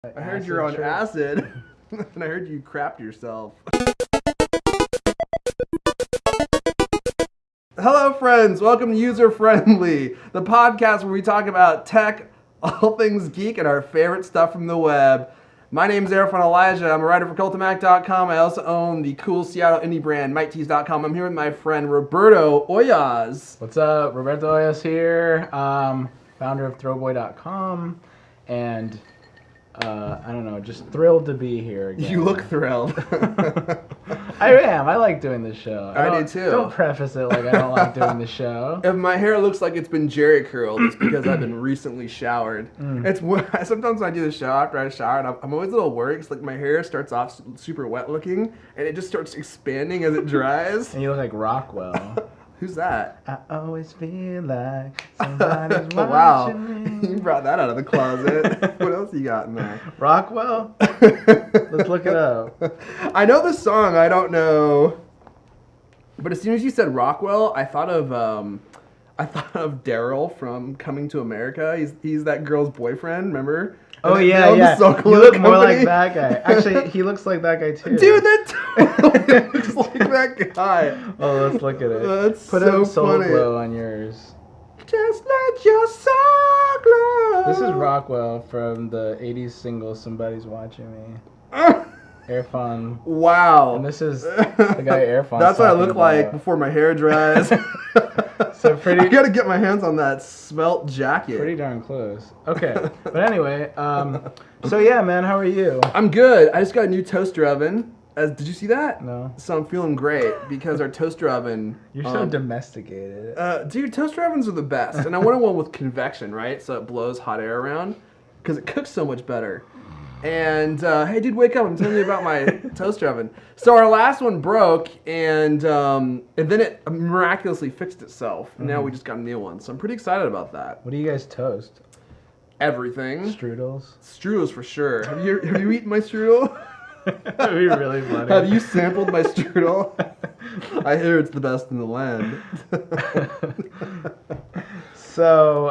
I heard you're on acid, and I heard you crapped yourself. Hello, friends. Welcome to User Friendly, the podcast where we talk about tech, all things geek, and our favorite stuff from the web. My name's Erfon Elijah. I'm a writer for Cultamac.com. I also own the cool Seattle indie brand MikeTees.com. I'm here with my friend Roberto Oyas. What's up? Roberto Oyas here, founder of Throwboy.com, and I don't know, just thrilled to be here again. You look thrilled. I am. I like doing this show. I do too. Don't preface it like I don't like doing the show. If my hair looks like it's been jerry curled, it's because I've been recently showered. It's sometimes when I do the show after I shower, and I'm always a little worried because like my hair starts off super wet looking, and it just starts expanding as it dries. And you look like Rockwell. Who's that? I always feel like somebody's watching Wow, me. you brought that out of the closet. What else you got in there? Rockwell? Let's look it up. I know the song. I don't know. But as soon as you said Rockwell, I thought of Daryl from Coming to America. He's that girl's boyfriend. Remember? Oh, And yeah. You look more like that guy. Actually, he looks like that guy, too. Dude, that totally looks like that guy. Oh, let's look at it. That's Put so a soul funny. glow on yours. Just let your soul glow. This is Rockwell from the 80s single Somebody's Watching Me. Erfon. Wow. And this is the guy Erfon. That's what I look like before my hair dries. So pretty. I gotta get my hands on that svelte jacket. Pretty darn close. Okay. But anyway, so yeah, man, how are you? I'm good. I just got a new toaster oven. Did you see that? No. So I'm feeling great because our toaster oven. You're so domesticated. Dude, toaster ovens are the best. And I wanted one with convection, right? So it blows hot air around because it cooks so much better. And hey, dude, wake up! I'm telling you about my toaster oven. So our last one broke, and then it miraculously fixed itself. And now we just got a new one. So I'm pretty excited about that. What do you guys toast? Everything. Strudels? Strudels for sure. Have you eaten my strudel? That'd be really funny. Have you sampled my strudel? I hear it's the best in the land. So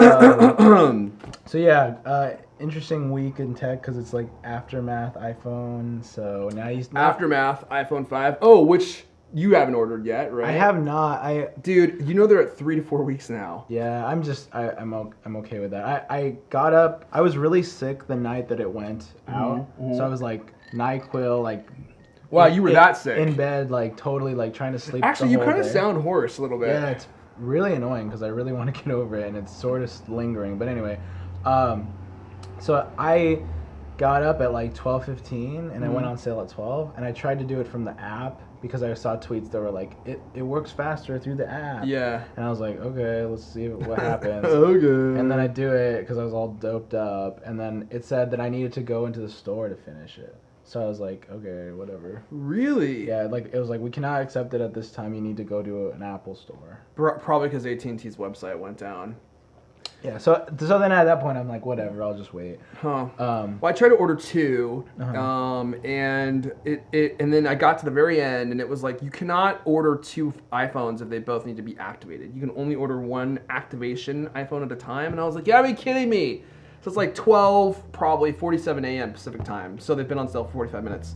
yeah, interesting week in tech because it's like Aftermath iPhone. So now you Aftermath iPhone 5. Oh, which you haven't ordered yet, right? I have not. Dude, you know they're at 3 to 4 weeks now. Yeah, I'm okay with that. I got up. I was really sick the night that it went out, so I was like NyQuil, like. Wow, you were that sick. In bed, like totally, like trying to sleep. Actually, the you whole kind of day. sound hoarse a little bit. Yeah, it's really annoying because I really want to get over it, and it's sort of lingering. But anyway, so I got up at like 12:15, and it went on sale at 12, and I tried to do it from the app because I saw tweets that were like, it works faster through the app. Yeah. And I was like, okay, let's see what happens. Okay. And then I do it because I was all doped up, and then it said that I needed to go into the store to finish it. So I was like, okay, whatever. Really? Yeah, like it was like, we cannot accept it at this time. You need to go to an Apple store. Probably because AT&T's website went down. Yeah, so then at that point, I'm like, whatever, I'll just wait. Huh. Well, I tried to order 2, and and then I got to the very end, and it was like, you cannot order 2 iPhones if they both need to be activated. You can only order 1 activation iPhone at a time, and I was like, you gotta be kidding me. So it's like 12, probably 47 a.m. Pacific time. So they've been on sale for 45 minutes.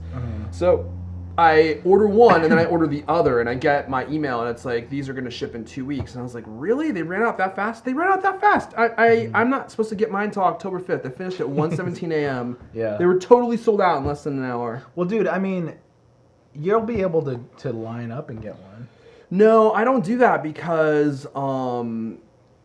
So I order one, and then I order the other, and I get my email, and it's like, these are going to ship in 2 weeks. And I was like, really? They ran out that fast? They ran out that fast. I'm not supposed to get mine until October 5th. I finished at 1:17 a.m. Yeah. They were totally sold out in less than an hour. Well, dude, I mean, you'll be able to line up and get one. No, I don't do that because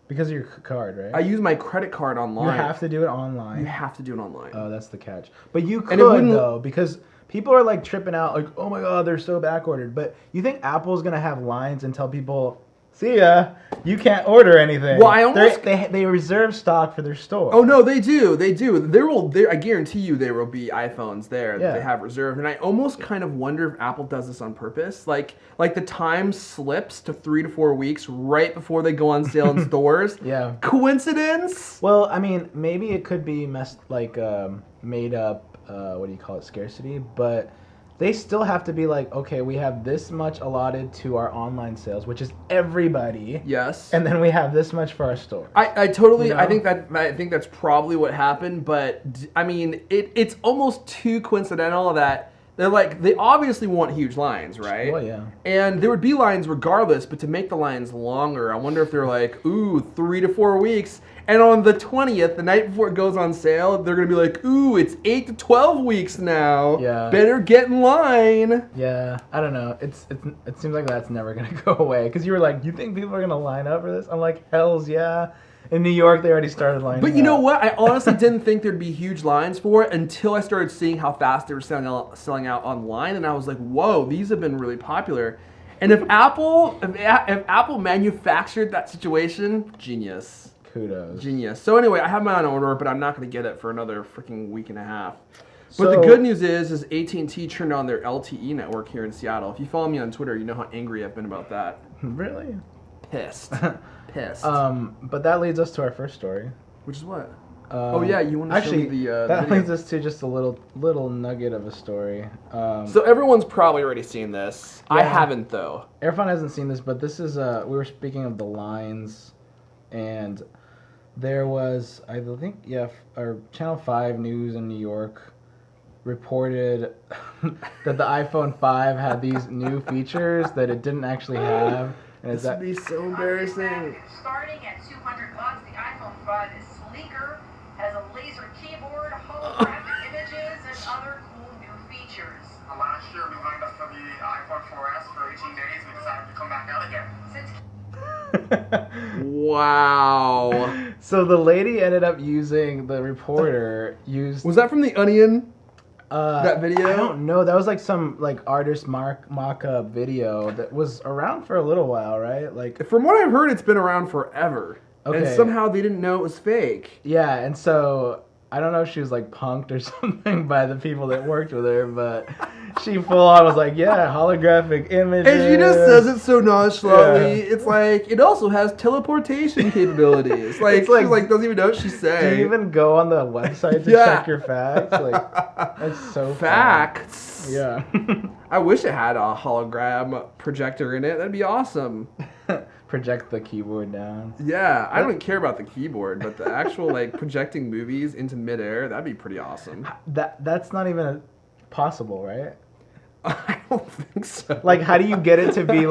Because of your card, right? I use my credit card online. You have to do it online. You have to do it online. Oh, that's the catch. But you could, wouldn't- though, because people are, like, tripping out, like, oh, my God, they're so back-ordered. But you think Apple's going to have lines and tell people, see ya, you can't order anything. Well, I almost... They reserve stock for their store. Oh, no, they do. They do. I guarantee you there will be iPhones there that they have reserved. And I almost kind of wonder if Apple does this on purpose. Like the time slips to 3 to 4 weeks right before they go on sale in stores. Yeah. Coincidence? Well, I mean, maybe it could be made up, scarcity, but they still have to be like, okay, we have this much allotted to our online sales, which is everybody. Yes. And then we have this much for our store. I totally, You know? I think that's probably what happened, but I mean, it's almost too coincidental that they obviously want huge lines, right? Well, yeah. And there would be lines regardless, but to make the lines longer, I wonder if they're like, ooh, 3 to 4 weeks. And on the 20th, the night before it goes on sale, they're going to be like, ooh, it's 8 to 12 weeks now. Yeah. Better get in line. Yeah, I don't know. It seems like that's never going to go away. Because you were like, you think people are going to line up for this? I'm like, hells yeah. In New York, they already started lining up. But you know what? I honestly didn't think there'd be huge lines for it until I started seeing how fast they were selling out online, and I was like, "Whoa, these have been really popular." And if Apple manufactured that situation, genius. Kudos. Genius. So anyway, I have mine on order, but I'm not going to get it for another freaking week and a half. But So, the good news is AT&T turned on their LTE network here in Seattle. If you follow me on Twitter, you know how angry I've been about that. Really? Pissed. Pissed. But that leads us to our first story. Which is what? Oh yeah, you want to actually, show me the that video. leads us to just a little nugget of a story. So everyone's probably already seen this. I Yeah. haven't though. Erfon hasn't seen this, but this is we were speaking of the lines, and there was our Channel 5 News in New York reported that the iPhone 5 had these new features that it didn't actually have. And This would be so embarrassing. Starting at $200, the iPhone 5 is sleeker, has a laser keyboard, holographic images, and other cool new features. Last year we lined up for the iPhone 4S for 18 days. We decided to come back out again. Wow. So the lady ended up using, the reporter used... Was that from The Onion? That video? I don't know. That was like some artist mock-up video that was around for a little while, right? Like, From what I've heard, it's been around forever. Okay. And somehow they didn't know it was fake. yeah, and so I don't know if she was like punked or something by the people that worked with her, but she full on was like, yeah, holographic images. And she just says it so nonchalantly. Yeah. It's like, it also has teleportation capabilities. Like, It's like, she doesn't even know what she's Do saying. you even go on the website to Yeah. check your facts? Like, that's so fun. Facts. Yeah. I wish it had a hologram projector in it. That'd be awesome. Project the keyboard down. Yeah, I don't care about the keyboard, but the actual projecting movies into midair, that'd be pretty awesome. That's not even possible, right? I don't think so. Like, how do you get it to be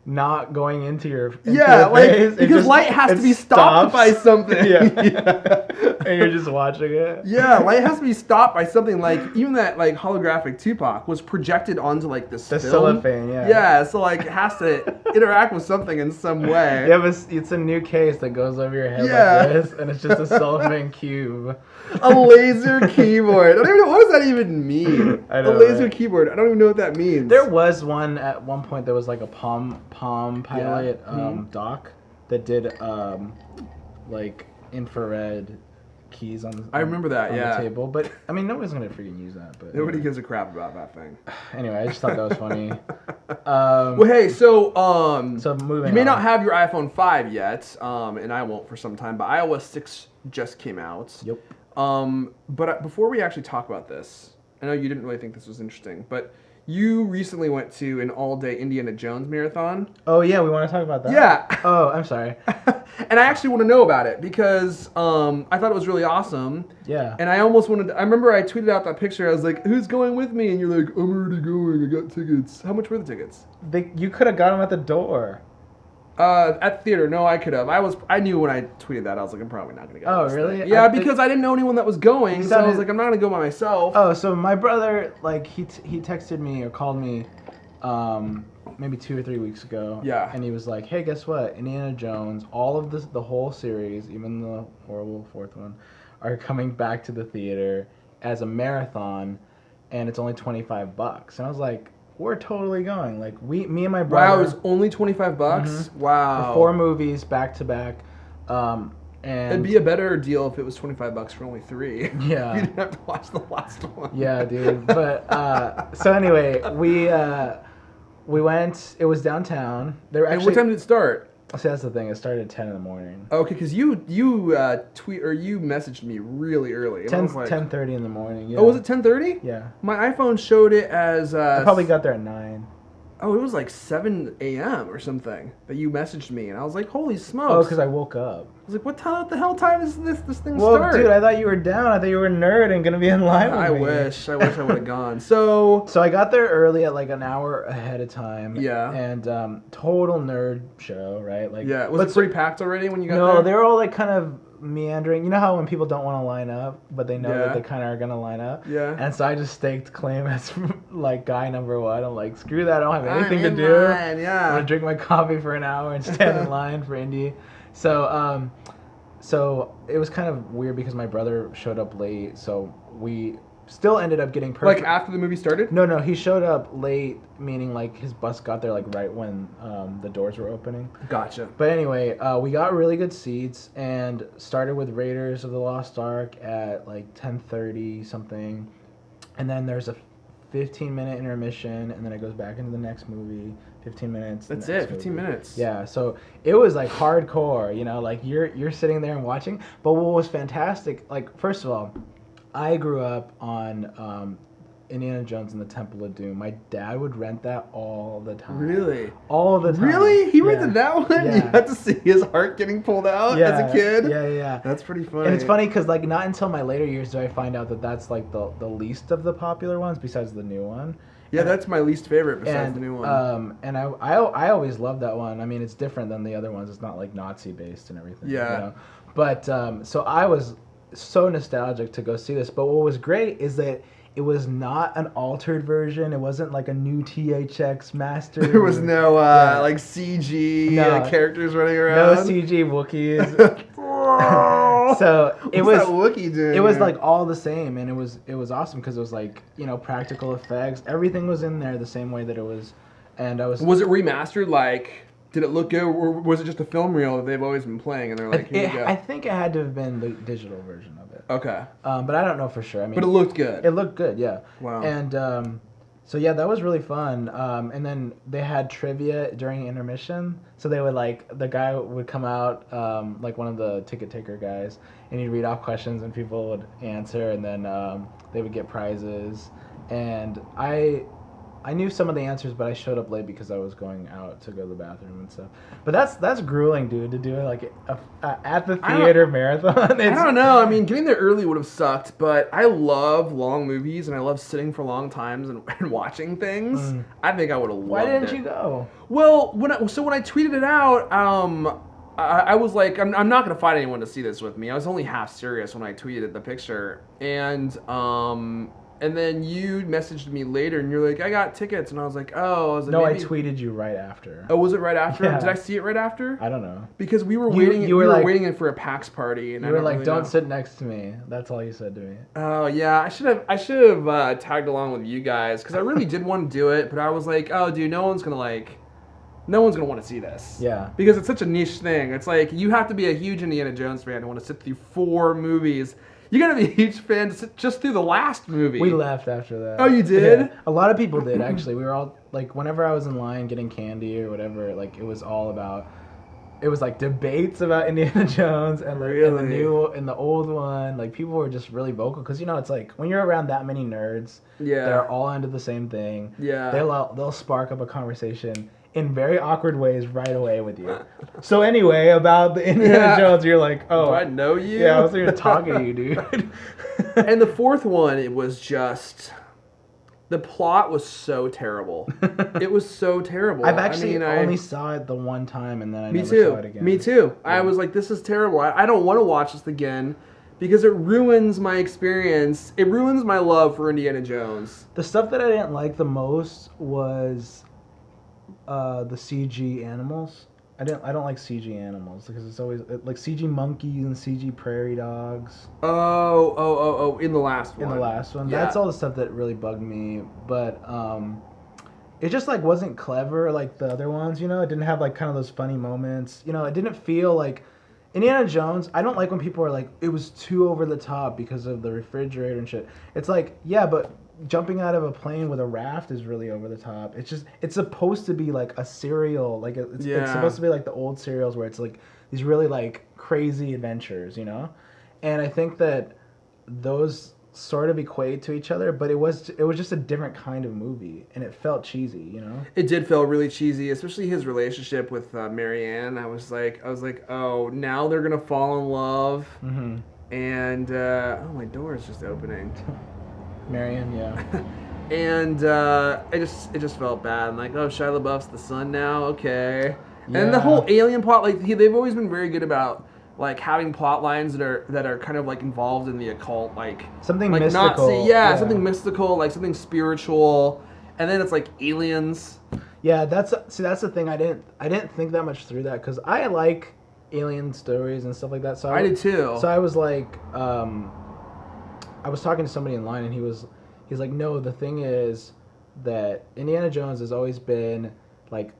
not going into your yeah, face? It because just- light has it to be stopped stops. by something. Yeah. And you're just watching it. Yeah, light has to be stopped by something. Even that holographic Tupac was projected onto this The film. cellophane, yeah. Yeah, so it has to interact with something in some way. Yeah, but it's a new case that goes over your head Yeah. like this, and it's just a cellophane cube. A laser keyboard. I don't even know, what does that even mean? I know, a laser right? keyboard. I don't even know what that means. There was one at one point. There was a Palm Pilot dock that did infrared keys on. I remember that, on yeah. the table, but I mean nobody's gonna freaking use that. But Nobody gives a crap about that thing. Anyway, I just thought that was funny. Well, hey, so So moving. you may on. not have your iPhone 5 yet, and I won't for some time, but iOS 6 just came out. Yep. But before we actually talk about this, I know you didn't really think this was interesting, but you recently went to an all-day Indiana Jones marathon. Oh yeah, we want to talk about that. Yeah. Oh, I'm sorry. And I actually want to know about it because I thought it was really awesome. Yeah. And I almost wanted to, I remember I tweeted out that picture. I was like, who's going with me? And you're like, I'm already going. I got tickets. How much were the tickets? You could have got them at the door. At the theater. No, I could have. I knew when I tweeted that, I was like, I'm probably not going to go. Oh, to this really? thing. Yeah, I think- because I didn't know anyone that was going. You So I was sounded- like, I'm not going to go by myself. Oh, so my brother, he texted me or called me, maybe 2 or 3 weeks ago. Yeah. And he was like, "Hey, guess what? Indiana Jones, all of this, the whole series, even the horrible fourth one, are coming back to the theater as a marathon, and it's only $25." And I was like, "We're totally going. Me and my brother." Wow, it was only $25? Mm-hmm. Wow. For 4 movies back to back. And It'd be a better deal if it was $25 for only 3. Yeah. You didn't have to watch the last one. Yeah, dude. But so anyway, we went. It was downtown. There were And actually what time did it start? See, that's the thing. It started at 10 in the morning. Okay, because you tweet or you messaged me really early. And I 10, was like, 10:30 in the morning. Yeah. Oh, was it 10:30? Yeah. My iPhone showed it as. I probably got there at 9. Oh, it was like 7 a.m. or something that you messaged me, and I was like, "Holy smokes!" Oh, because I woke up. I was like, "What the hell time is this thing Well, start?" dude, I thought you were down. I thought you were a nerd and gonna be in line with I me. wish I would have gone. So I got there early at like an hour ahead of time. Yeah. And total nerd show, right? Like yeah, was it pretty packed already when you got No, there? they were all like kind of meandering. You know how when people don't want to line up, but they know Yeah. that they kind of are gonna line up. Yeah. And so I just staked claim as like guy number 1. I'm like, screw that. I don't have I'm anything to in do. line, yeah. I'm gonna drink my coffee for an hour and stand in line for indie. So so it was kind of weird because my brother showed up late. So we still ended up getting perfect. Like after the movie started? No, he showed up late, meaning like his bus got there like right when the doors were opening. Gotcha. But anyway, we got really good seats and started with Raiders of the Lost Ark at like 10:30 something, and then there's a 15-minute intermission, and then it goes back into the next movie. 15 minutes. That's next it. 15 movie. minutes. Yeah, so it was like hardcore, you know, like you're sitting there and watching. But what was fantastic, like first of all, I grew up on Indiana Jones and the Temple of Doom. My dad would rent that all the time. Really? All the time. Really? He Yeah. rented that one? Yeah. You had to see his heart getting pulled out as a kid? Yeah. That's pretty funny. And it's funny because like not until my later years do I find out that that's like the least of the popular ones besides the new one. Yeah, that's my least favorite besides And the new one. and I always loved that one. I mean, it's different than the other ones. It's not like Nazi based and everything. Yeah. You know? But so I was so nostalgic to go see this. But what was great is that it was not an altered version. It wasn't like a new THX master. There was no Yeah. like CG No. characters running no around. CG Wookiees. So it was What's that Wookiee doing? it was here? like all the same, and it was awesome because it was like, you know, practical effects. Everything was in there the same way that it was, and I was. Was it remastered? Like, did it look good, or was it just a film reel that they've always been playing, and they're like, here you go? I think it had to have been the digital version of it. Okay. But I don't know for sure. I mean, But it looked good. It looked good, yeah. Wow. And so yeah, that was really fun. And then they had trivia during intermission. So they would like, the guy would come out, like one of the ticket taker guys, and he'd read off questions and people would answer, and then they would get prizes. And I knew some of the answers, but I showed up late because I was going out to go to the bathroom and stuff. But that's grueling, dude, to do it like at the theater marathon. I don't know. I mean, getting there early would have sucked, but I love long movies and I love sitting for long times and watching things. I think I would have loved it. Why didn't you go? Well, when I tweeted it out, I was like, I'm not gonna find anyone to see this with me. I was only half serious when I tweeted the picture, and then you messaged me later, and you're like, I got tickets, and I was like, oh. I was like, No, maybe... I tweeted you right after. Oh, was it right after? Yeah. Did I see it right after? I don't know. Because we were waiting. you were we were like- waiting for a PAX party, and You I were don't like, really don't know. sit next to me. That's all you said to me. Oh yeah, I should have tagged along with you guys because I really did want to do it, but I was like, oh dude, no one's gonna want to see this. Yeah. Because it's such a niche thing. It's like you have to be a huge Indiana Jones fan to want to sit through 4 movies. You gotta be a huge fan to sit just through the last movie. We left after that. Oh, you did? Yeah. A lot of people did, actually. We were all, like, whenever I was in line getting candy or whatever, like, it was all about, it was, like, debates about Indiana Jones and, like, and the Really? new and the old one. Like, people were just really vocal. Because, you know, it's like, when you're around that many nerds, Yeah. they're all into the same thing. Yeah. They'll spark up a conversation in very awkward ways right away with you. So anyway, about the Indiana Yeah. Jones, you're like, oh. Do I know you? Yeah, I was even talking to you, dude. And the 4th one, it was just... The plot was so terrible. It was so terrible. I've actually I only saw it the one time, and then I Me never too. saw it again. Me too. Yeah. I was like, this is terrible. I don't want to watch this again because it ruins my experience. It ruins my love for Indiana Jones. The stuff that I didn't like the most was the CG animals. I don't like CG animals because it's always like CG monkeys and CG prairie dogs Oh, in the last one. in the last one. Yeah. That's all the stuff that really bugged me. But it just like wasn't clever like the other ones. You know, it didn't have like kind of those funny moments. You know, it didn't feel like Indiana Jones, I don't like when people are like, it was too over the top because of the refrigerator and shit. It's like, yeah, but jumping out of a plane with a raft is really over the top. It's just, it's supposed to be like a serial, like it's supposed to be like the old serials where it's like these really like crazy adventures, you know? And I think that those sort of equate to each other, but it was just a different kind of movie, and it felt cheesy, you know. It did feel really cheesy, especially his relationship with Marianne. I was like, oh, now they're gonna fall in love, and oh, my door is just opening. Marianne, yeah. And it just felt bad. I'm like, oh, Shia LaBeouf's the son now, okay. Yeah. And the whole alien plot, like they've always been very good about like having plot lines that are kind of like involved in the occult, like something like mystical. something mystical, like something spiritual, and then it's like aliens. Yeah, that's the thing. I didn't think that much through that because I like alien stories and stuff like that. So I did too. So I was like, I was talking to somebody in line, and he's like, no, the thing is that Indiana Jones has always been like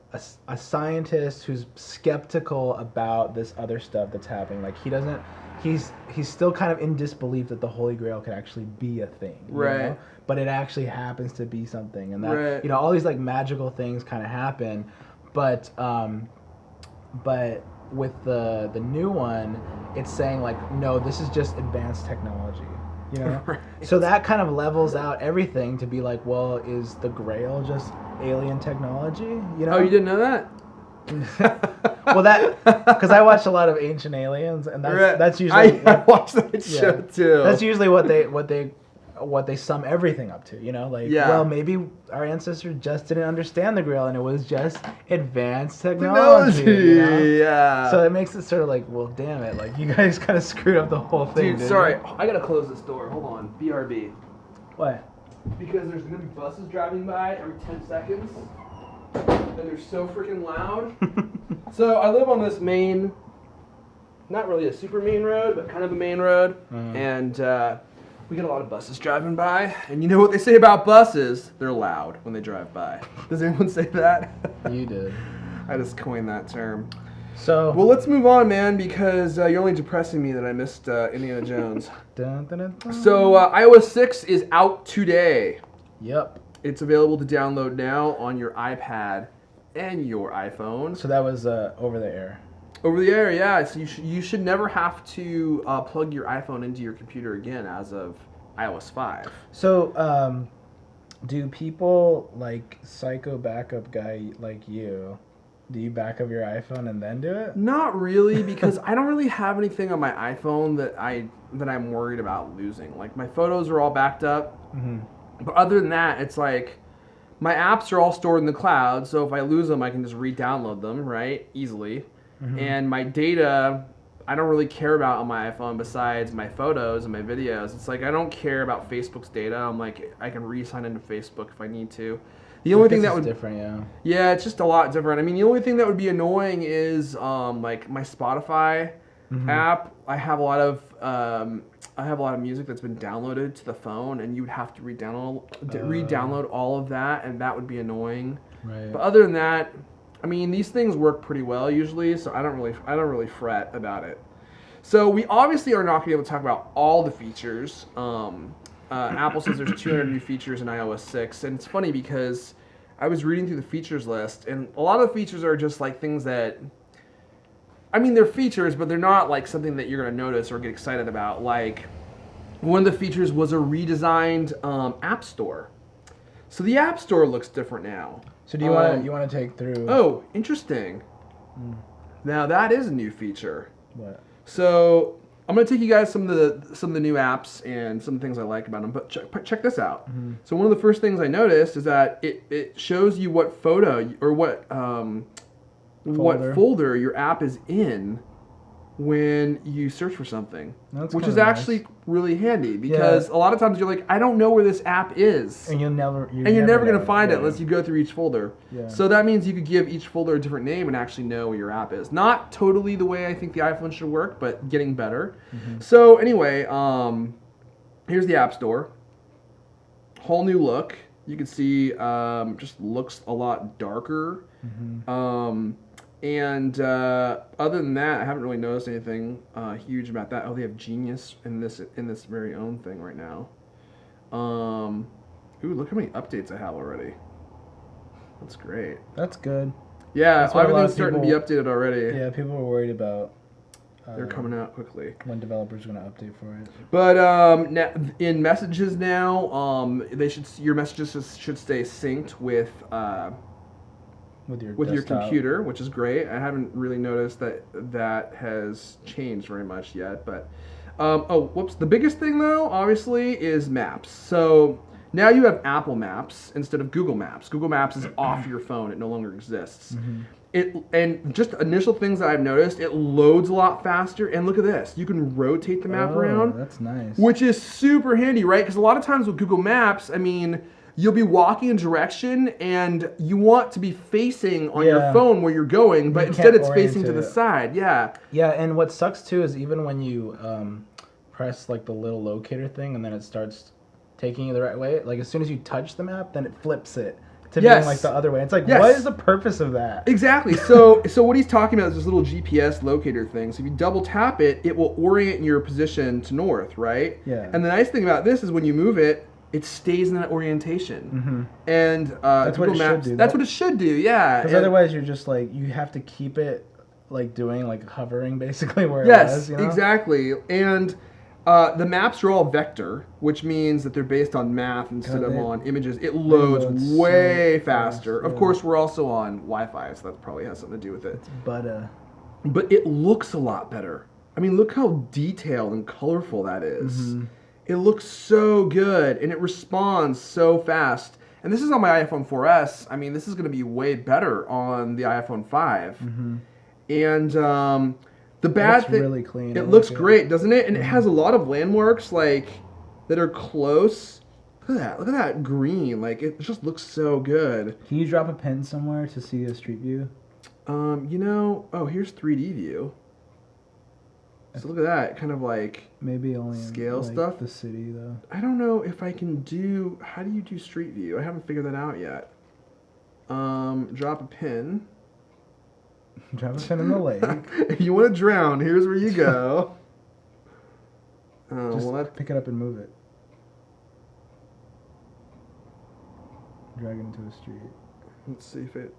a scientist who's skeptical about this other stuff that's happening. Like he's still kind of in disbelief that the Holy Grail could actually be a thing, right? Know? But it actually happens to be something, and that right. you know, all these like magical things kind of happen, but with the new one, it's saying like, no, this is just advanced technology. You know, right. So that kind of levels out everything to be like, well, is the Grail just alien technology? You know? Oh, you didn't know that? Well, that because I watch a lot of Ancient Aliens, and that's usually I watch that show too. That's usually what they sum everything up to. You know, like well, maybe our ancestors just didn't understand the Grail, and it was just advanced technology. You know? Yeah. So it makes it sort of like, well, damn it, like you guys kind of screwed up the whole thing. Dude, sorry, I gotta close this door. Hold on, BRB. What? Because there's gonna be buses driving by every 10 seconds, and they're so freaking loud. So I live on this main, not really a super main road, but kind of a main road, and we get a lot of buses driving by. And you know what they say about buses? They're loud when they drive by. Does anyone say that? You did. I just coined that term. So well, let's move on, man, because you're only depressing me that I missed Indiana Jones. Dun, dun, dun, dun. So iOS 6 is out today. Yep. It's available to download now on your iPad and your iPhone. So that was over the air. Over the air, yeah. So you should never have to plug your iPhone into your computer again as of iOS 5. So do people like psycho backup guy like you? Do you back up your iPhone and then do it? Not really, because I don't really have anything on my iPhone that I'm worried about losing. Like my photos are all backed up, but other than that, it's like my apps are all stored in the cloud. So if I lose them, I can just re-download them, right, easily. And my data, I don't really care about on my iPhone besides my photos and my videos. It's like I don't care about Facebook's data. I'm like I can re-sign into Facebook if I need to. The only thing that would different, yeah. Yeah, it's just a lot different. I mean, the only thing that would be annoying is like my Spotify app. I have a lot of music that's been downloaded to the phone, and you would have to re-download all of that, and that would be annoying. Right. But other than that, I mean, these things work pretty well usually, so I don't really fret about it. So we obviously are not going to be able to talk about all the features. Apple says there's 200 new features in iOS 6, and it's funny because I was reading through the features list, and a lot of the features are just like things that, I mean, they're features, but they're not like something that you're going to notice or get excited about. Like, one of the features was a redesigned App Store. So the App Store looks different now. So do you want to take through? Oh, interesting. Now that is a new feature. What? So I'm going to take you guys some of the new apps and some things I like about them. But check this out. So one of the first things I noticed is that it shows you what photo or what folder your app is in when you search for something, which is actually really handy because a lot of times you're like, I don't know where this app is, and you're never going to find it unless you go through each folder. Yeah. So that means you could give each folder a different name and actually know where your app is. Not totally the way I think the iPhone should work, but getting better. So anyway, here's the App Store. Whole new look. You can see just looks a lot darker. And other than that, I haven't really noticed anything huge about that. Oh, they have Genius in this very own thing right now. Ooh, look how many updates I have already. That's great. That's good. Yeah, That's what a lot everything's of starting to be updated already. Yeah, people were worried about. They're coming out quickly. When developers are going to update for it. But in messages now, your messages should stay synced with your computer, which is great. I haven't really noticed that has changed very much yet. But the biggest thing though, obviously, is Maps. So now you have Apple Maps instead of Google Maps. Google Maps is off your phone; it no longer exists. Mm-hmm. And just initial things that I've noticed, it loads a lot faster. And look at this. You can rotate the map around. That's nice. Which is super handy, right? Because a lot of times with Google Maps, I mean, you'll be walking in direction and you want to be facing on your phone where you're going, but instead it's facing to the side. Yeah. Yeah, and what sucks too is even when you press like the little locator thing and then it starts taking you the right way, like as soon as you touch the map, then it flips it to being like the other way. It's like, what is the purpose of that? Exactly. So what he's talking about is this little GPS locator thing. So if you double tap it, it will orient your position to north, right? Yeah. And the nice thing about this is when you move it, it stays in that orientation. Mm-hmm. And that's what it should do. That's what it should do, yeah. Because otherwise you're just like, you have to keep it like doing like hovering basically where it was, you know? Exactly. And the maps are all vector, which means that they're based on math instead of on images. It loads way faster. Of course, we're also on Wi-Fi, so that probably has something to do with it. But it looks a lot better. I mean, look how detailed and colorful that is. Mm-hmm. It looks so good, and it responds so fast. And this is on my iPhone 4S. I mean, this is going to be way better on the iPhone 5. Mm-hmm. And the bad thing, really clean. It looks great, doesn't it? And it has a lot of landmarks like that are close. Look at that! Look at that green. Like it just looks so good. Can you drop a pin somewhere to see a street view? Here's 3D view. So look at that, kind of like maybe only scale in, stuff. The city though. I don't know if I can do. How do you do street view? I haven't figured that out yet. Drop a pin. Drop a pin in the lake. If you want to drown, here's where you go. Just pick it up and move it. Drag it into a street. Let's see if it.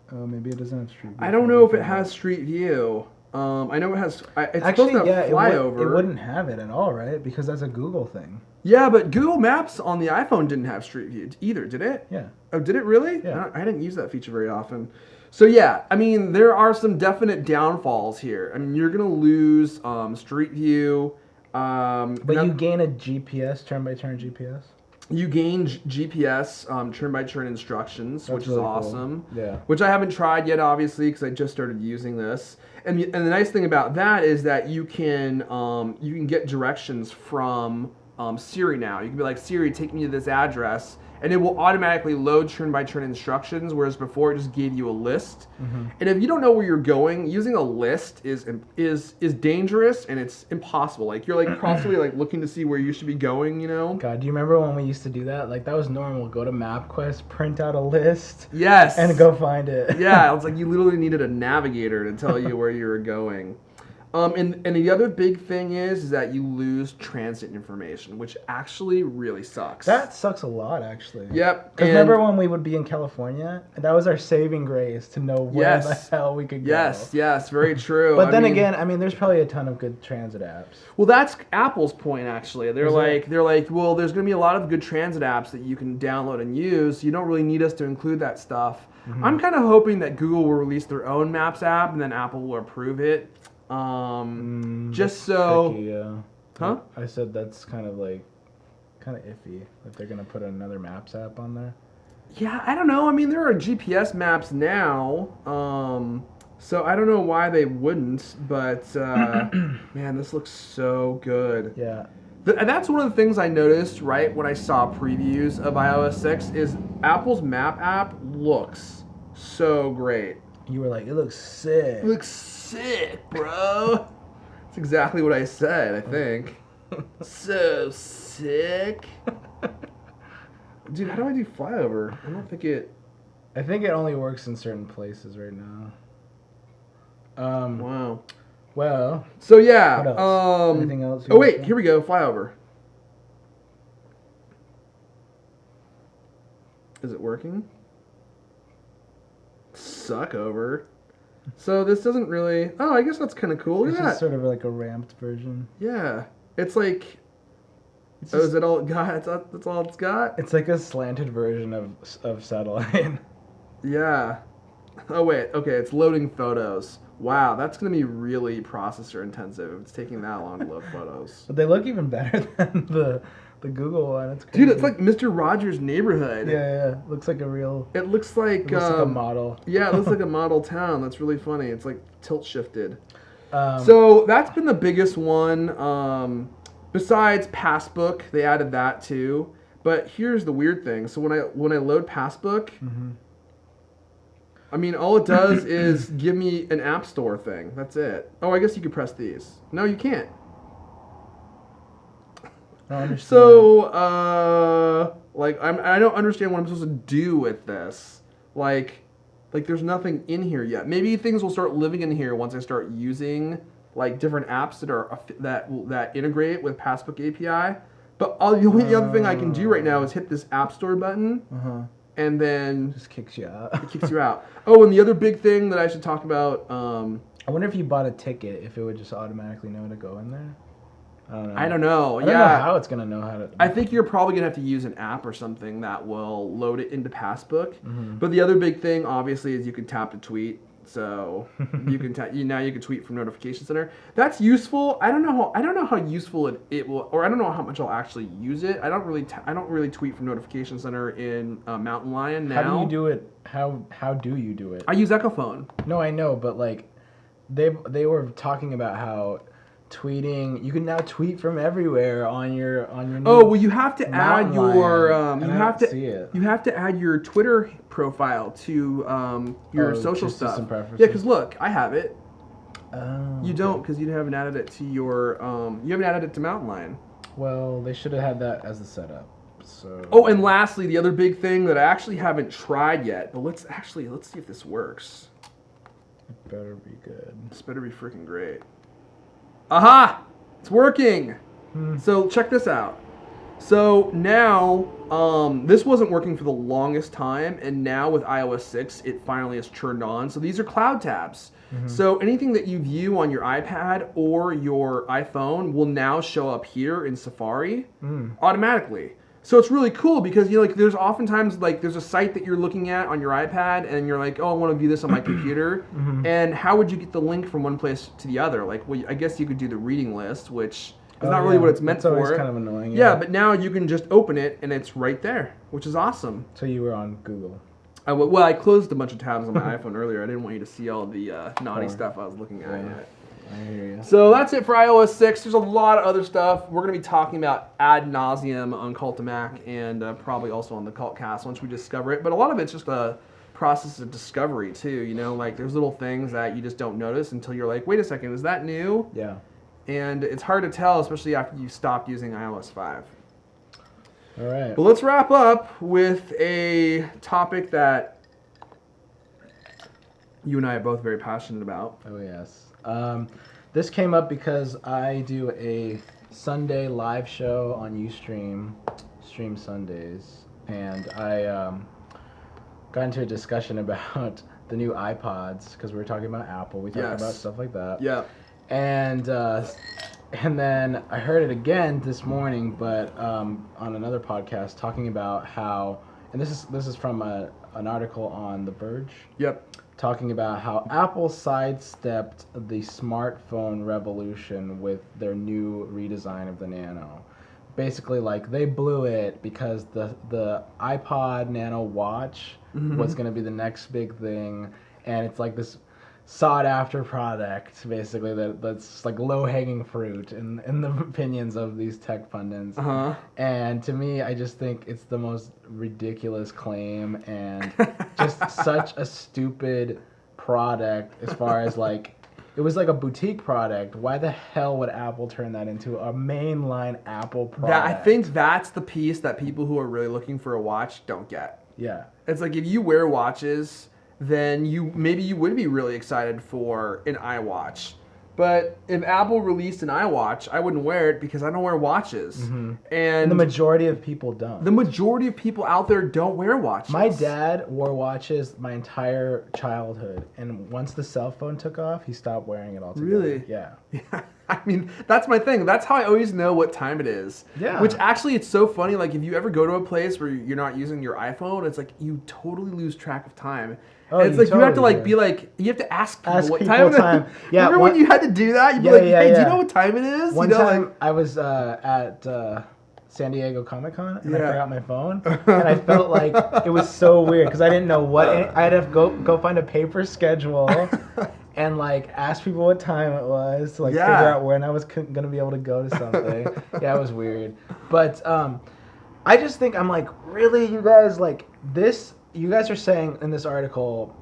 Maybe it doesn't have street view. I don't know if it has street view. I know it has. It's actually, supposed to have flyover. It wouldn't have it at all, right? Because that's a Google thing. Yeah, but Google Maps on the iPhone didn't have street view either, did it? Yeah. Oh, did it really? Yeah. I didn't use that feature very often. So yeah, I mean, there are some definite downfalls here. I mean, you're gonna lose street view. But you gain a GPS, turn-by-turn GPS. You gain GPS turn-by-turn instructions, which is really awesome. Cool. Yeah. Which I haven't tried yet, obviously, because I just started using this. And the nice thing about that is that you can get directions from Siri now. You can be like, Siri, take me to this address, and it will automatically load turn-by-turn instructions, whereas before it just gave you a list. Mm-hmm. And if you don't know where you're going, using a list is dangerous, and it's impossible. Like, you're like constantly like looking to see where you should be going, you know? God, do you remember when we used to do that? Like, that was normal. Go to MapQuest, print out a list. Yes. And go find it. Yeah, it's like you literally needed a navigator to tell you where you were going. And the other big thing is that you lose transit information, which actually really sucks. That sucks a lot, actually. Yep. Because remember when we would be in California? That was our saving grace to know where the hell we could go. Yes, very true. But then again, I mean, there's probably a ton of good transit apps. Well, that's Apple's point, actually. They're like, well, there's going to be a lot of good transit apps that you can download and use. You don't really need us to include that stuff. Mm-hmm. I'm kind of hoping that Google will release their own Maps app, and then Apple will approve it. Just so, tricky, yeah. Huh? I said that's kind of iffy if they're gonna put another Maps app on there. Yeah, I don't know. I mean, there are GPS maps now, so I don't know why they wouldn't. But man, this looks so good. Yeah. And that's one of the things I noticed right when I saw previews of iOS 6 is Apple's Map app looks so great. You were like, it looks sick. It looks sick, bro. That's exactly what I said, I think. So sick. Dude, how do I do flyover? I don't think it... I think it only works in certain places right now. Wow. Well, So yeah. what else? Anything else? Oh wait, here we go. Flyover. Is it working? Suck over. So this doesn't really. Oh, I guess that's kind of cool. Look It's at just that. sort of like a ramped version. Yeah. It's like. It's Oh, just- is it all it got? That's all it's got? It's like a slanted version of satellite. Yeah. Oh wait. Okay, it's loading photos. Wow, that's gonna be really processor intensive if it's taking that long to load photos. But they look even better than the Google one. It's crazy. Dude, it's like Mr. Rogers' Neighborhood. yeah. Looks like a real. It looks like. It looks like a model. Yeah, it looks like a model town. That's really funny. It's like tilt shifted. So So that's been the biggest one. Besides Passbook, they added that too. But here's the weird thing. So when I load Passbook, I mean, all it does is give me an App Store thing. That's it. Oh, I guess you could press these. No, you can't. I don't understand. So, I don't understand what I'm supposed to do with this. Like there's nothing in here yet. Maybe things will start living in here once I start using like different apps that integrate with Passbook API. But the only other thing I can do right now is hit this App Store button, and then just kicks you out. it kicks you out. Oh, and the other big thing that I should talk about. I wonder if you bought a ticket, if it would just automatically know to go in there. I don't know. I don't know. I don't know how it's gonna know how to. I think you're probably gonna have to use an app or something that will load it into Passbook. But the other big thing, obviously, is you can tap to tweet. So you can now you can tweet from Notification Center. That's useful. I don't know how useful it will, or I don't know how much I'll actually use it. I don't really tweet from Notification Center in Mountain Lion now. How do you do it? How do you do it? I use Echo Phone. No, I know, but like, they were talking about how tweeting, you can now tweet from everywhere on your new Oh well, you have to add Mountain your Lion, and I don't see it. you have to add your Twitter profile to your social to stuff. system preferences. Yeah, because look, I have it. Oh, You don't, because you haven't added it to your you haven't added it to Mountain Lion. Well, they should have had that as the setup. So. Oh, and lastly, the other big thing that I actually haven't tried yet, but let's see if this works. It better be good. This better be freaking great. Aha! It's working! So check this out. So now, this wasn't working for the longest time, and now with iOS 6, it finally has turned on. So these are cloud tabs. So anything that you view on your iPad or your iPhone will now show up here in Safari automatically. So it's really cool because there's oftentimes there's a site that you're looking at on your iPad and you're like, oh, I want to view this on my computer. And how would you get the link from one place to the other? Well, I guess you could do the reading list, which is not really what it's meant That's for. always kind of annoying. Yeah, but now you can just open it and it's right there, which is awesome. So you were on Google. I closed a bunch of tabs on my iPhone earlier. I didn't want you to see all the naughty stuff I was looking at yet. I hear you. So that's it for iOS 6. There's a lot of other stuff. We're going to be talking about ad nauseum on Cult to Mac and probably also on the Cultcast once we discover it. But a lot of it's just a process of discovery too. There's little things that you just don't notice until you're like, wait a second, is that new? Yeah. And it's hard to tell, especially after you stopped using iOS 5. All right. But let's wrap up with a topic that you and I are both very passionate about. Oh, yes. This came up because I do a Sunday live show on Ustream, Stream Sundays, and I got into a discussion about the new iPods because we were talking about Apple. We talked about stuff like that. Yeah. And then I heard it again this morning, but on another podcast talking about how, and this is from an article on The Verge. Yep. Talking about how Apple sidestepped the smartphone revolution with their new redesign of the Nano. Basically, they blew it because the iPod Nano Watch was going to be the next big thing, and it's like this sought-after product, basically, that's like low-hanging fruit in the opinions of these tech pundits. And to me, I just think it's the most ridiculous claim and just such a stupid product as far as it was like a boutique product. Why the hell would Apple turn that into a mainline Apple product? I think that's the piece that people who are really looking for a watch don't get. Yeah. It's like if you wear watches, then maybe you would be really excited for an iWatch. But if Apple released an iWatch, I wouldn't wear it because I don't wear watches. Mm-hmm. And the majority of people don't. The majority of people out there don't wear watches. My dad wore watches my entire childhood, and once the cell phone took off, he stopped wearing it altogether. Really? Yeah. Yeah. I mean, that's my thing. That's how I always know what time it is. Yeah. Which actually, it's so funny. Like, if you ever go to a place where you're not using your iPhone, it's like you totally lose track of time. Oh, and it's like you have to totally like do. be like you have to ask people what people time it is. time. Yeah, Remember when you had to do that? You'd be Yeah, like, yeah, hey, do yeah. you know what time it is? One you know, time like, I was at San Diego Comic-Con, and I Yeah. forgot my phone, and I felt like it was so weird because I didn't know what I had to go find a paper schedule and like ask people what time it was to like Yeah. figure out when I was gonna be able to go to something. Yeah, it was weird, but I just think I'm like, really, you guys, like this? You guys are saying in this article,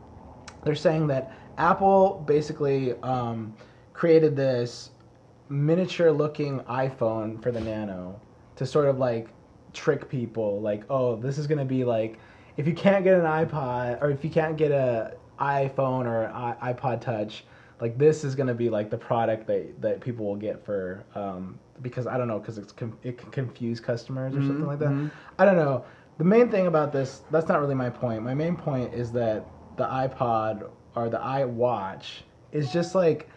they're saying that Apple basically created this miniature-looking iPhone for the Nano to sort of like trick people, like, oh, this is gonna be like, if you can't get an iPod or if you can't get a iPhone or iPod Touch, like this is gonna be like the product that people will get for because I don't know, because it can confuse customers or something like that. mhm. I don't know. The main thing about this, that's not really my point. My main point is that the iPod or the iWatch is just like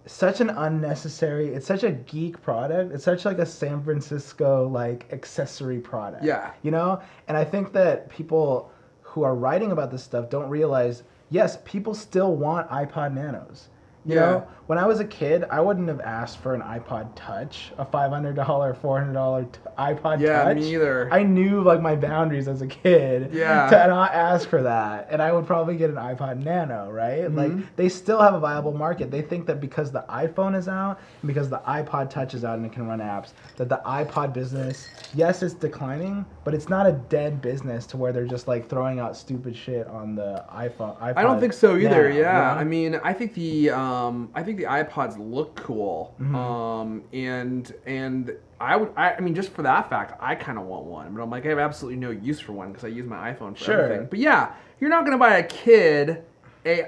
such an unnecessary, it's such a geek product. It's such like a San Francisco like accessory product. Yeah. You know? And I think that people who are writing about this stuff don't realize, yes, people still want iPod Nanos. You Yeah. know, when I was a kid, I wouldn't have asked for an iPod Touch, a $500, $400 iPod Yeah, Touch. me either. I knew like my boundaries as a kid Yeah. to not ask for that, and I would probably get an iPod Nano, right? Mhm. Like they still have a viable market. They think that because the iPhone is out and because the iPod Touch is out and it can run apps, that the iPod business, yes, it's declining, but it's not a dead business to where they're just like throwing out stupid shit on the iPod. I don't think so either. Nano, Yeah, you know? I mean, I think the iPods look cool, Mm-hmm. and I mean, just for that fact, I kind of want one, but I'm like, I have absolutely no use for one because I use my iPhone for Sure. everything. But yeah, you're not gonna buy a kid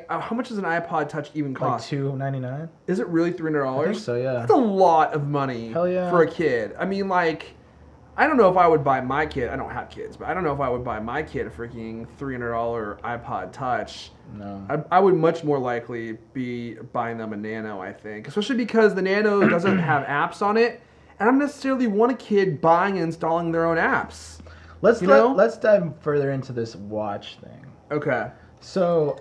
how much does an iPod Touch even like cost? $299. Is it really $300? I think so, yeah. That's a lot of money Hell yeah. for a kid. I mean, like, I don't know if I would buy my kid. I don't have kids, but I don't know if I would buy my kid a freaking $300 iPod Touch. No. I would much more likely be buying them a Nano, I think. Especially because the Nano doesn't have apps on it. And I don't necessarily want a kid buying and installing their own apps. Let's dive further into this watch thing. Okay. So,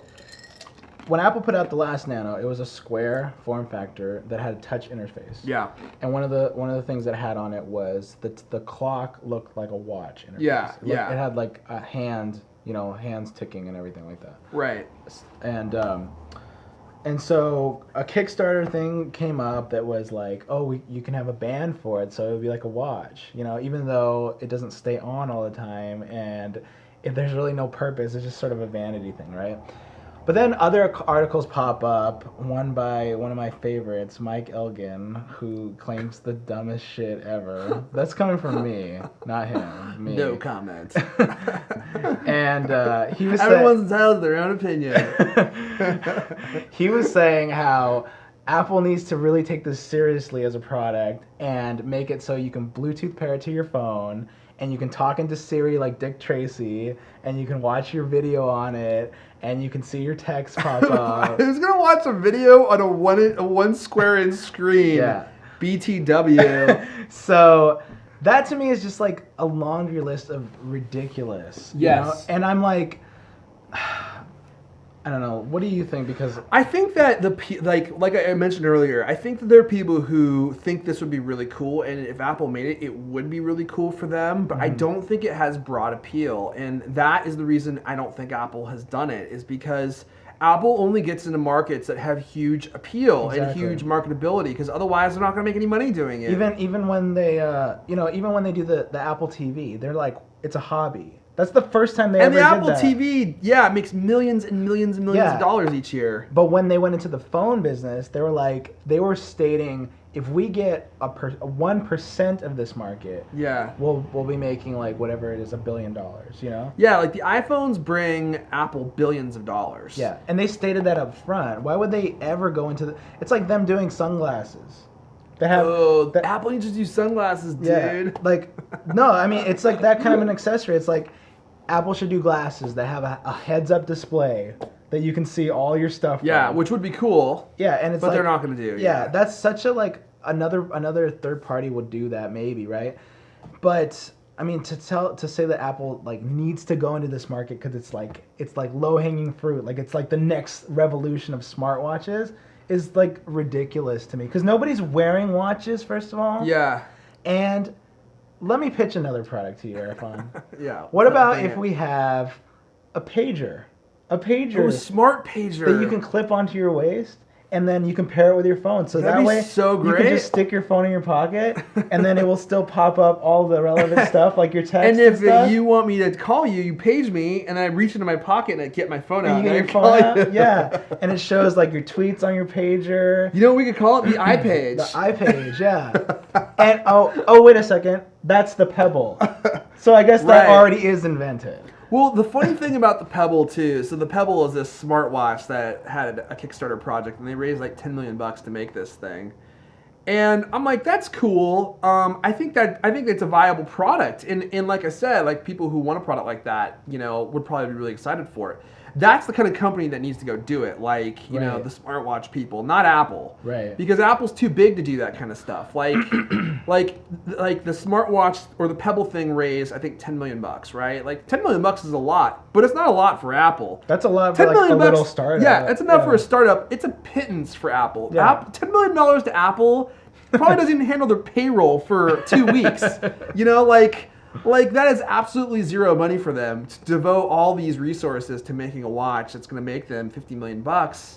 when Apple put out the last Nano, it was a square form factor that had a touch interface. Yeah. And one of the things that it had on it was that the clock looked like a watch interface. Yeah, yeah. It had like a hand, hands ticking and everything like that. Right. And so a Kickstarter thing came up that was like, oh, you can have a band for it, so it would be like a watch, even though it doesn't stay on all the time, and if there's really no purpose, it's just sort of a vanity thing, right? But then other articles pop up, one by one of my favorites, Mike Elgin, who claims the dumbest shit ever. That's coming from me, not him. Me. No comment. And he was Everyone's entitled to their own opinion. he was saying how Apple needs to really take this seriously as a product and make it so you can Bluetooth pair it to your phone and you can talk into Siri like Dick Tracy and you can watch your video on it and you can see your text pop up. Who's gonna watch a video on a one square inch screen? Yeah. BTW. So that to me is just like a laundry list of ridiculous. Yes. And I'm like, I don't know. What do you think? Because I think that like I mentioned earlier, I think that there are people who think this would be really cool, and if Apple made it, it would be really cool for them. But I don't think it has broad appeal, and that is the reason I don't think Apple has done it. Is because Apple only gets into markets that have huge appeal and huge marketability, because otherwise they're not going to make any money doing it. even when they even when they do the Apple TV, they're like, it's a hobby. That's the first time they ever did that. And the Apple TV, yeah, it makes millions and millions and millions of dollars each year. But when they went into the phone business, they were stating if we get a 1% of this market, Yeah. we'll be making like whatever it is, $1 billion, you know? Yeah, like the iPhones bring Apple billions of dollars. Yeah, and they stated that up front. Why would they ever go into it's like them doing sunglasses. They have Apple needs to do sunglasses, dude. yeah, like no, I mean it's like that kind of an accessory. It's like Apple should do glasses that have a heads-up display that you can see all your stuff. Yeah, from. which would be cool. Yeah, and it's but like, they're not going to do. Yeah, that's such a like another third party would do that maybe, right? But I mean to say that Apple like needs to go into this market because it's like low-hanging fruit, like it's like the next revolution of smartwatches is like ridiculous to me because nobody's wearing watches first of all. Yeah. And let me pitch another product to you, Erfon. Yeah. What about if we have a pager? A pager. A smart pager. That you can clip onto your waist, and then you can pair it with your phone. So That'd that be way, so you great. can just stick your phone in your pocket, and then it will still pop up all the relevant stuff, like your text And if stuff. you want me to call you, you page me, and I reach into my pocket and I get my phone out. And you get and your I phone call you. out, yeah, and it shows like your tweets on your pager. You know what we could call it? The iPage. The iPage, yeah. And oh, wait a second, that's the Pebble. So I guess that Right. already is invented. Well, the funny thing about the Pebble too, so the Pebble is this smartwatch that had a Kickstarter project, and they raised like $10 million to make this thing. And I'm like, that's cool. I think it's a viable product, and like I said, like people who want a product like that, you know, would probably be really excited for it. That's the kind of company that needs to go do it, like you know, Right. the smartwatch people, not Apple, Right. Because Apple's too big to do that kind of stuff. Like, like the smartwatch or the Pebble thing raised, I think $10 million, right? Like $10 million is a lot, but it's not a lot for Apple. That's a lot for $10 like million a little startup. Yeah, it's enough for a startup. It's a pittance for Apple. Yeah. $10 million to Apple probably doesn't even handle their payroll for 2 weeks. You know, like that is absolutely zero money for them to devote all these resources to making a watch that's going to make them $50 million.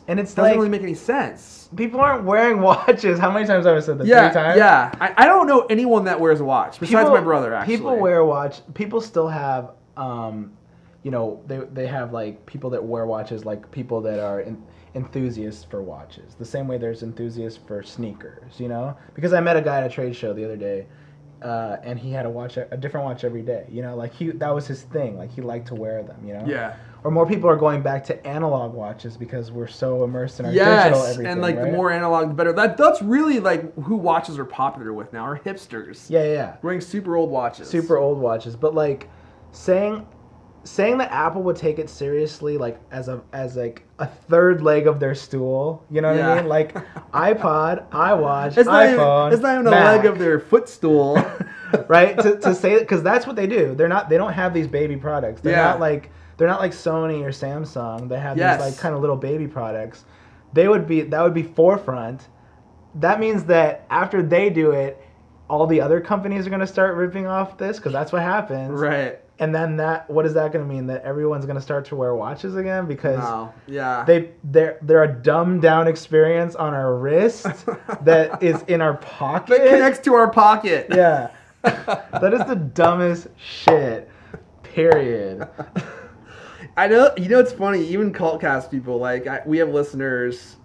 And it's doesn't like, really make any sense. people aren't wearing watches. How many times have I said that? Yeah, 3 times? yeah. I don't know anyone that wears a watch besides my brother. Actually, People wear a watch. People still have, you know, they have like people that wear watches, like people that are enthusiasts for watches. The same way there's enthusiasts for sneakers, you know? Because I met a guy at a trade show the other day, and he had a different watch every day. You know, like that was his thing. Like he liked to wear them. You know. Yeah. Or more people are going back to analog watches because we're so immersed in our digital everything. And like right? the more analog, the better. That's really like who watches are popular with now are hipsters. Yeah. Wearing super old watches. Super old watches, but like saying that Apple would take it seriously, like as like a third leg of their stool, you know what I mean? Like iPod, iWatch, iPhone. It's not even a Mac. leg of their footstool. Right? To say it, because that's what they do. They don't have these baby products. They're not like Sony or Samsung. They have these like kind of little baby products. That would be forefront. That means that after they do it, all the other companies are going to start ripping off this because that's what happens. Right. And then what is that going to mean? That everyone's going to start to wear watches again because they're a dumbed down experience on our wrist that is in our pocket. That connects to our pocket. Yeah. That is the dumbest shit. Period. I know. You know, it's funny. Even Cultcast people, like we have listeners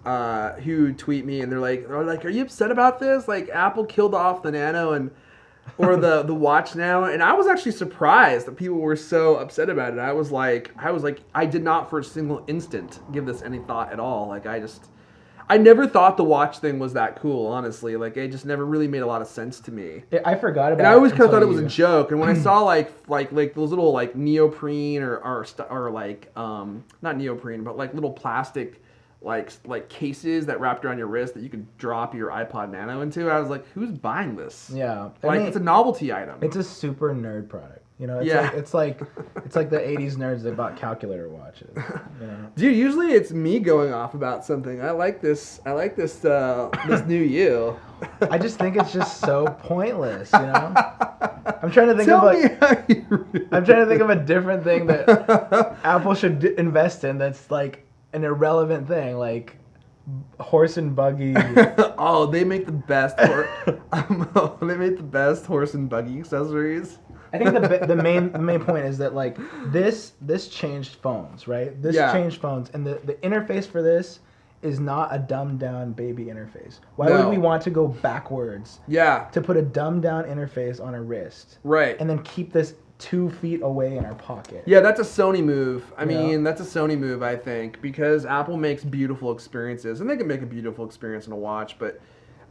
who tweet me, and they're like, "Are you upset about this? Like, Apple killed off the Nano or the watch now." And I was actually surprised that people were so upset about it. I was like, I did not for a single instant give this any thought at all. Like, I never thought the watch thing was that cool, honestly. Like, it just never really made a lot of sense to me. I forgot about it. And I always kind of thought it was a joke. And when I saw like those little like neoprene or like not neoprene, but like little plastic like cases that wrapped around your wrist that you could drop your iPod Nano into, I was like, who's buying this? Yeah. Like, it's a novelty item. It's a super nerd product. You know, it's like the 80s nerds that bought calculator watches. You know? Dude, usually it's me going off about something. I like this this new you. I just think it's just so pointless, you know? I'm trying to think I'm trying to think of a different thing that Apple should invest in that's like an irrelevant thing, like horse and buggy. Oh, they make the best horse and buggy accessories. I think the main point is that like this changed phones, right? This changed phones, and the interface for this is not a dumbed down baby interface. Why No. would we want to go backwards Yeah. to put a dumbed down interface on a wrist Right. and then keep this 2 feet away in our pocket? Yeah, that's a Sony move. I Yeah. mean, that's a Sony move, I think, because Apple makes beautiful experiences, and they can make a beautiful experience in a watch. But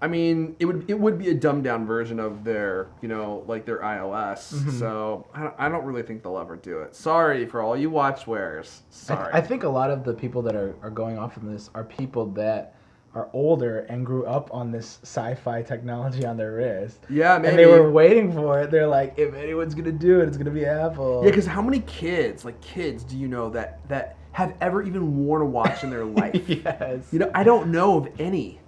I mean, it would be a dumbed down version of their, like their iOS. Mm-hmm. So I don't really think they'll ever do it. Sorry for all you watch wearers. Sorry. I think a lot of the people that are going off on this are people that are older and grew up on this sci-fi technology on their wrist. Yeah, maybe. And they were waiting for it. They're like, if anyone's gonna do it, it's gonna be Apple. Yeah, because how many kids do you know that have ever even worn a watch in their life? Yes. I don't know of any.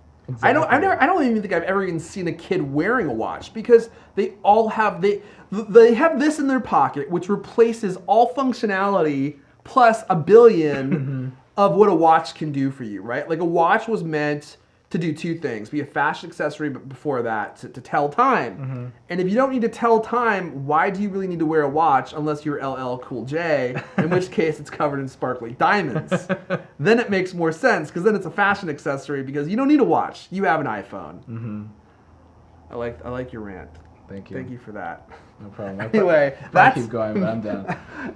I don't even think I've ever even seen a kid wearing a watch, because they all have they have this in their pocket, which replaces all functionality plus a billion of what a watch can do for you, right? Like, a watch was meant to do two things: be a fashion accessory, but before that, to tell time. And if you don't need to tell time, why do you really need to wear a watch unless you're LL Cool J, in which case it's covered in sparkly diamonds? Then it makes more sense, because then it's a fashion accessory, because you don't need a watch. You have an iPhone. I like your rant. Thank you. Thank you for that. No problem. Anyway, I'll that's keep going, but I'm done.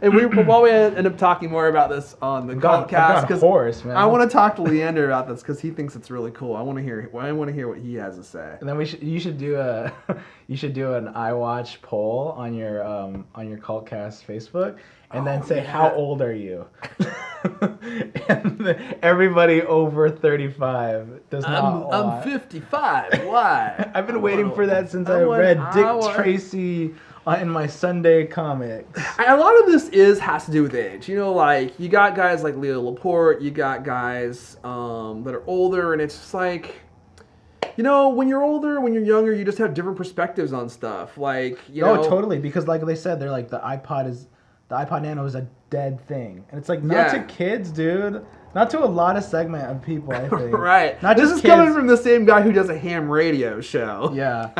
and while we end up talking more about this on the podcast, because hoarse, man. I want to talk to Leander about this, because he thinks it's really cool. I want to hear what he has to say. And then you should do an iWatch poll on your Cultcast Facebook, and then say, how old are you? And everybody over 35 does not I'm lie. 55. Why? I've been waiting for that since I read Dick Tracy in my Sunday comics. A lot of this has to do with age. Like, you got guys like Leo Laporte, you got guys that are older, and it's just like, when you're older, when you're younger, you just have different perspectives on stuff. Like, Totally, because like they said, they're like, the iPod Nano is a dead thing, and it's like, not to kids, dude. Not to a lot of segment of people, I think. Right. Not this just is kids. coming from the same guy who does a ham radio show. Yeah.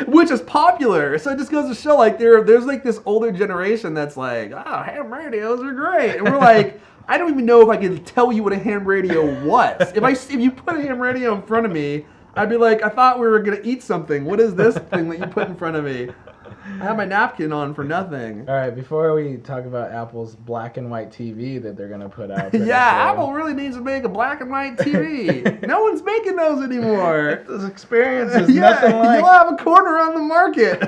Which is popular. So it just goes to show, like, there's like this older generation that's like, oh, ham radios are great. And we're like, I don't even know if I can tell you what a ham radio was. If you put a ham radio in front of me, I'd be like, I thought we were going to eat something. What is this thing that you put in front of me? I have my napkin on for nothing. All right, before we talk about Apple's black and white TV that they're going to put out. Yeah, Apple really needs to make a black and white TV. No one's making those anymore. This experience is nothing like. You'll have a corner on the market.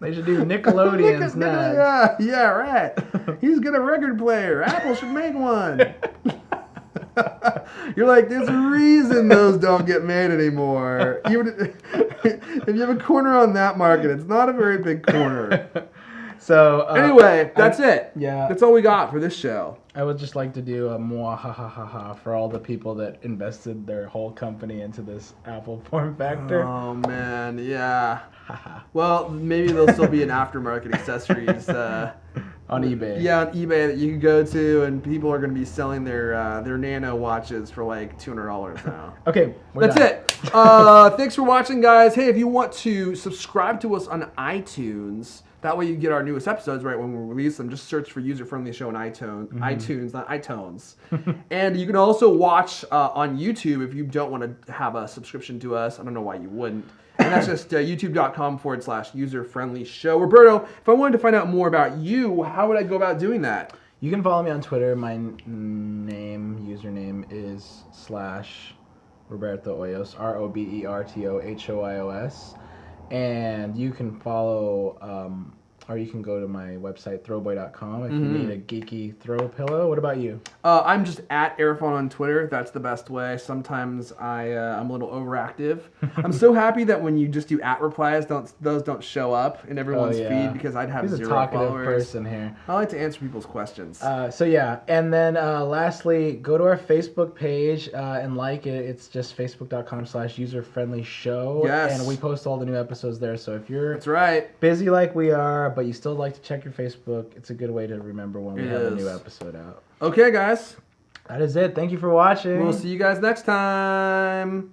They should do Nickelodeon's next. Yeah, right. He's got a record player. Apple should make one. You're like, there's a reason those don't get made anymore. Even if you have a corner on that market, it's not a very big corner. So anyway, that's it. Yeah, that's all we got for this show. I would just like to do a mwahahaha for all the people that invested their whole company into this Apple form factor. Oh man, yeah. Well, maybe there'll still be an aftermarket accessories on eBay. Yeah, on eBay that you can go to, and people are going to be selling their Nano watches for like $200 now. Okay, that's done. it. Thanks for watching, guys. Hey, if you want to subscribe to us on iTunes, that way you get our newest episodes right when we release them. Just search for User Friendly Show on iTunes, not iTunes. And you can also watch on YouTube if you don't want to have a subscription to us. I don't know why you wouldn't. And that's just youtube.com/user-friendly-show. Roberto, if I wanted to find out more about you, how would I go about doing that? You can follow me on Twitter. My username is /Roberto Hoyos, ROBERTOHOIOS. And you can follow, or you can go to my website, throwboy.com, if you need a geeky throw pillow. What about you? I'm just at Erfon on Twitter. That's the best way. Sometimes I'm a little overactive. I'm so happy that when you just do @ replies, those don't show up in everyone's feed, because I'd have zero followers. He's a talkative person here. I like to answer people's questions. So yeah, and then lastly, go to our Facebook page and like it. It's just facebook.com/user-friendly-show. Yes. And we post all the new episodes there. So if you're That's right. busy like we are, but you still like to check your Facebook, it's a good way to remember when we have a new episode out. Okay, guys. That is it. Thank you for watching. We'll see you guys next time.